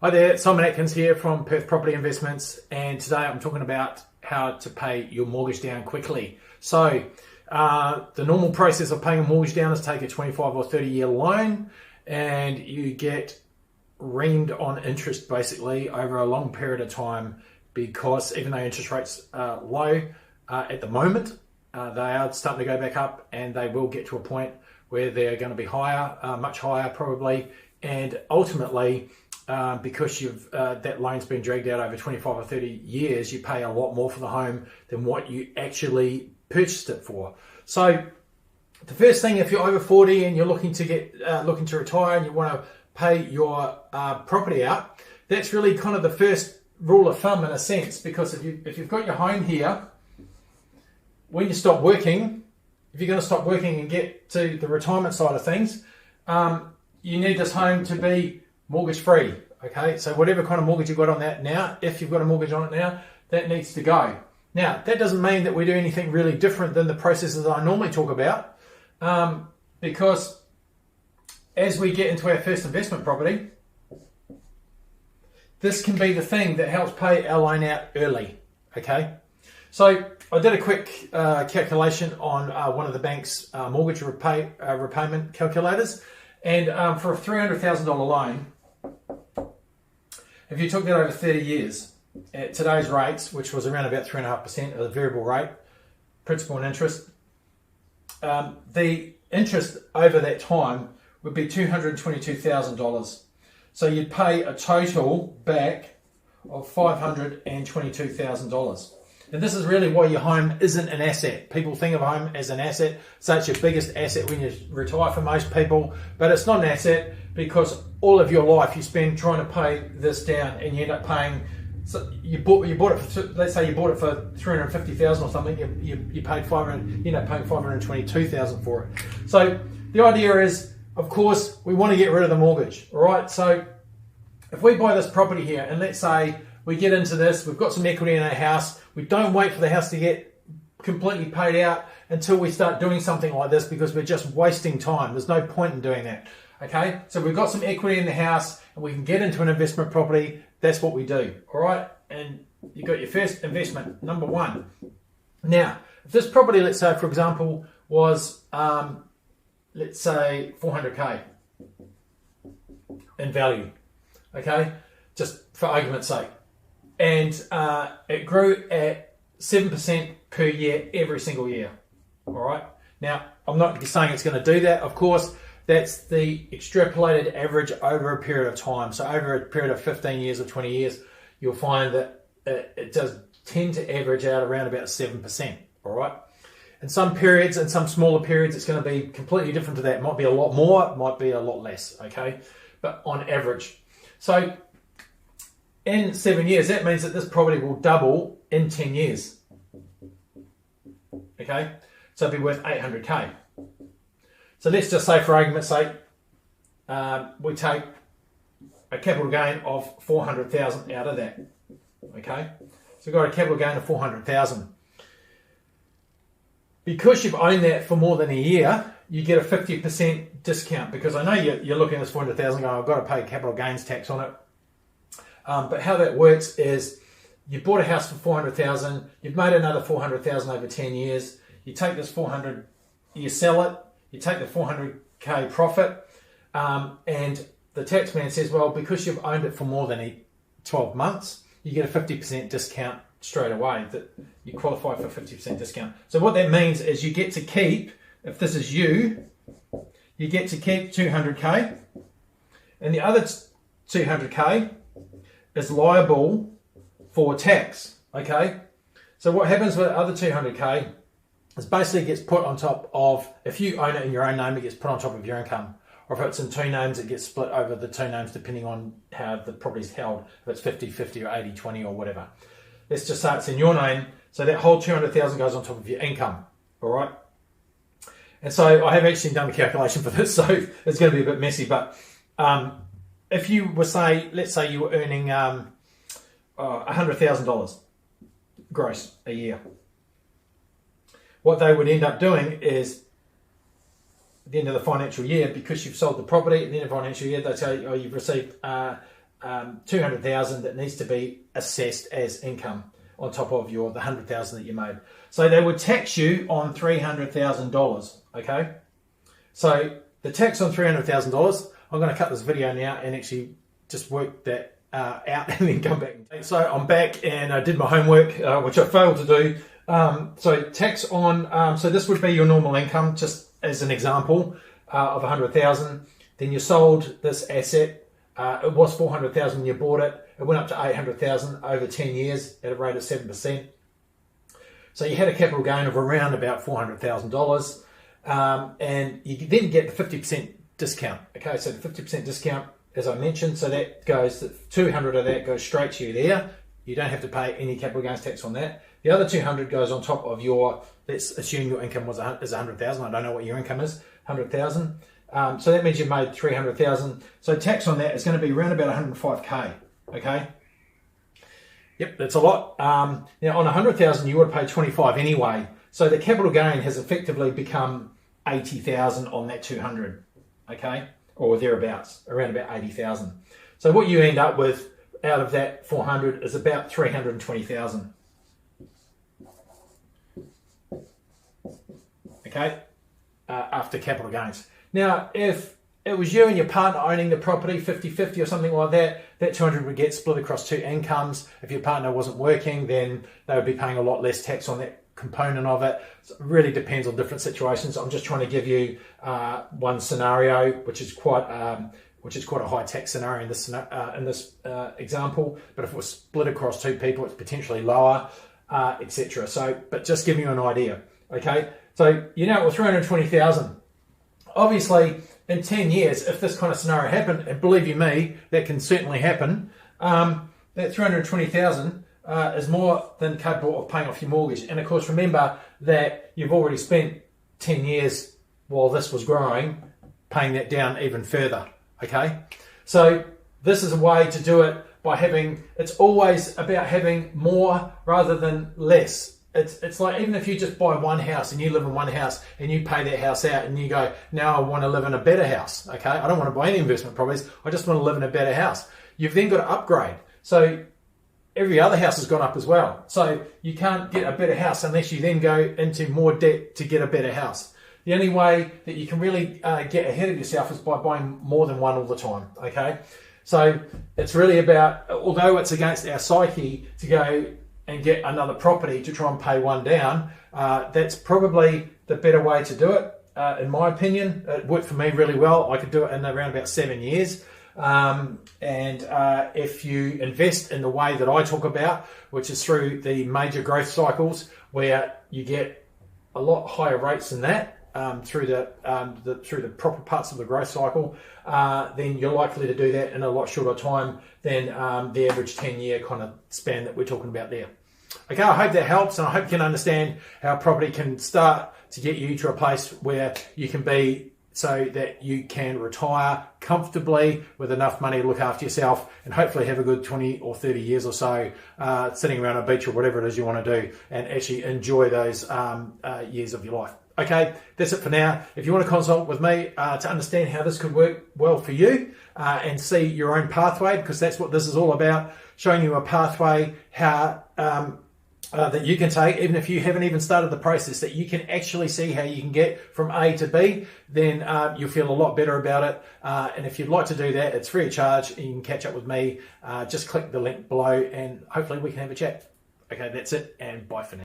Hi there, Simon Atkins here from Perth Property Investments, and today I'm talking about how to pay your mortgage down quickly. So the normal process of paying a mortgage down is take a 25 or 30 year loan and you get reamed on interest basically over a long period of time, because even though interest rates are low at the moment, they are starting to go back up, and they will get to a point where they're going to be higher, much higher probably, and ultimately because that loan's been dragged out over 25 or 30 years, you pay a lot more for the home than what you actually purchased it for. So the first thing, if you're over 40 and you're looking to retire and you want to pay your property out, that's really kind of the first rule of thumb in a sense, because if you've got your home here, when you stop working, if you're going to stop working and get to the retirement side of things, you need this home to be mortgage free. Okay, so whatever kind of mortgage you've got on that now, if you've got a mortgage on it now, that needs to go. Now, that doesn't mean that we do anything really different than the processes that I normally talk about, because as we get into our first investment property, this can be the thing that helps pay our loan out early. Okay, so I did a quick calculation on one of the bank's mortgage repayment calculators, and for a $300,000 loan, if you took that over 30 years at today's rates, which was around about 3.5% of the variable rate, principal and interest, the interest over that time would be $222,000. So you'd pay a total back of $522,000. And this is really why your home isn't an asset. People think of home as an asset, so it's your biggest asset when you retire for most people, but it's not an asset because all of your life you spend trying to pay this down, and you end up paying. So you bought it for, let's say you bought it for $350,000 or something. You paid $500. You end up paying $522,000 for it. So the idea is, of course, we want to get rid of the mortgage. All right. So if we buy this property here, and let's say we get into this, we've got some equity in our house. We don't wait for the house to get completely paid out until we start doing something like this, because we're just wasting time. There's no point in doing that. Okay, so we've got some equity in the house and we can get into an investment property. That's what we do. All right, and you got your first investment, number one. Now, if this property, let's say, for example, was let's say 400k in value. Okay, just for argument's sake. And it grew at 7% per year every single year. All right. Now, I'm not saying it's going to do that. Of course, that's the extrapolated average over a period of time. So over a period of 15 years or 20 years, you'll find that it does tend to average out around about 7%. All right. In some periods and some smaller periods, it's going to be completely different to that. It might be a lot more, it might be a lot less. Okay. But on average. So in 7 years, that means that this property will double in 10 years. Okay, so it'll be worth 800k. So let's just say, for argument's sake, we take a capital gain of 400,000 out of that. Okay, so we've got a capital gain of 400,000. Because you've owned that for more than a year, you get a 50% discount, because I know you're looking at this 400,000 going, I've got to pay capital gains tax on it. But how that works is, you bought a house for 400,000, you've made another 400,000 over 10 years, you take this 400, you sell it, you take the 400k profit, and the tax man says, well, because you've owned it for more than 12 months, you get a 50% discount straight away, that you qualify for 50% discount. So what that means is you get to keep, if this is you get to keep 200k, and the other 200k is liable for tax. Okay, so what happens with the other 200k is basically gets put on top of, if you own it in your own name, it gets put on top of your income, or if it's in two names, it gets split over the two names depending on how the property's held, if it's 50-50 or 80-20 or whatever. Let's just say it's in your name, so that whole 200,000 goes on top of your income. All right, and so I have actually done the calculation for this, so it's going to be a bit messy, but if you were, let's say you were earning $100,000 gross a year, what they would end up doing is, at the end of the financial year, because you've sold the property, at the end of the financial year, they say, oh, you've received $200,000 that needs to be assessed as income on top of the $100,000 that you made. So they would tax you on $300,000. Okay, so the tax on $300,000. I'm going to cut this video now and actually just work that out and then come back. So I'm back and I did my homework, which I failed to do. So tax on, so this would be your normal income, just as an example, of $100,000. Then you sold this asset. It was $400,000 when you bought it. It went up to $800,000 over 10 years at a rate of 7%. So you had a capital gain of around about $400,000. And you then get the 50% discount. Okay, so the 50% discount, as I mentioned, so that goes, 200 of that goes straight to you there. You don't have to pay any capital gains tax on that. The other 200 goes on top of your, let's assume your income is 100,000. I don't know what your income is, 100,000. So that means you made 300,000. So tax on that is going to be around about 105K. Okay. Yep, that's a lot. Now on 100,000, you would pay 25 anyway. So the capital gain has effectively become 80,000 on that 200. Okay, or thereabouts, around about 80,000. So what you end up with out of that 400 is about 320,000. Okay, after capital gains. Now, if it was you and your partner owning the property 50-50 or something like that, that 200 would get split across two incomes. If your partner wasn't working, then they would be paying a lot less tax on that component of it. So it really depends on different situations. I'm just trying to give you one scenario, which is quite a high tax scenario in this example. But if it was split across two people, it's potentially lower, etc. So, but just giving you an idea. Okay, so you know, with 320,000, obviously in 10 years, if this kind of scenario happened, and believe you me, that can certainly happen. That 320,000. Is more than capable of paying off your mortgage. And of course, remember that you've already spent 10 years while this was growing, paying that down even further. Okay. So this is a way to do it by it's always about having more rather than less. It's like, even if you just buy one house and you live in one house and you pay that house out and you go, now I want to live in a better house. Okay. I don't want to buy any investment properties. I just want to live in a better house. You've then got to upgrade. So every other house has gone up as well. So you can't get a better house unless you then go into more debt to get a better house. The only way that you can really get ahead of yourself is by buying more than one all the time, okay? So it's really about, although it's against our psyche to go and get another property to try and pay one down, that's probably the better way to do it. In my opinion, it worked for me really well. I could do it in around about 7 years. If you invest in the way that I talk about, which is through the major growth cycles, where you get a lot higher rates than that through the proper parts of the growth cycle, then you're likely to do that in a lot shorter time than the average 10-year kind of span that we're talking about there. Okay, I hope that helps, and I hope you can understand how property can start to get you to a place where you can be, so that you can retire comfortably with enough money to look after yourself and hopefully have a good 20 or 30 years or so sitting around a beach or whatever it is you want to do, and actually enjoy those years of your life. Okay, that's it for now. If you want to consult with me to understand how this could work well for you and see your own pathway, because that's what this is all about, showing you a pathway how that you can take, even if you haven't even started the process, that you can actually see how you can get from A to B, then you'll feel a lot better about it. And if you'd like to do that, it's free of charge. You can catch up with me. Just click the link below and hopefully we can have a chat. Okay, that's it, and bye for now.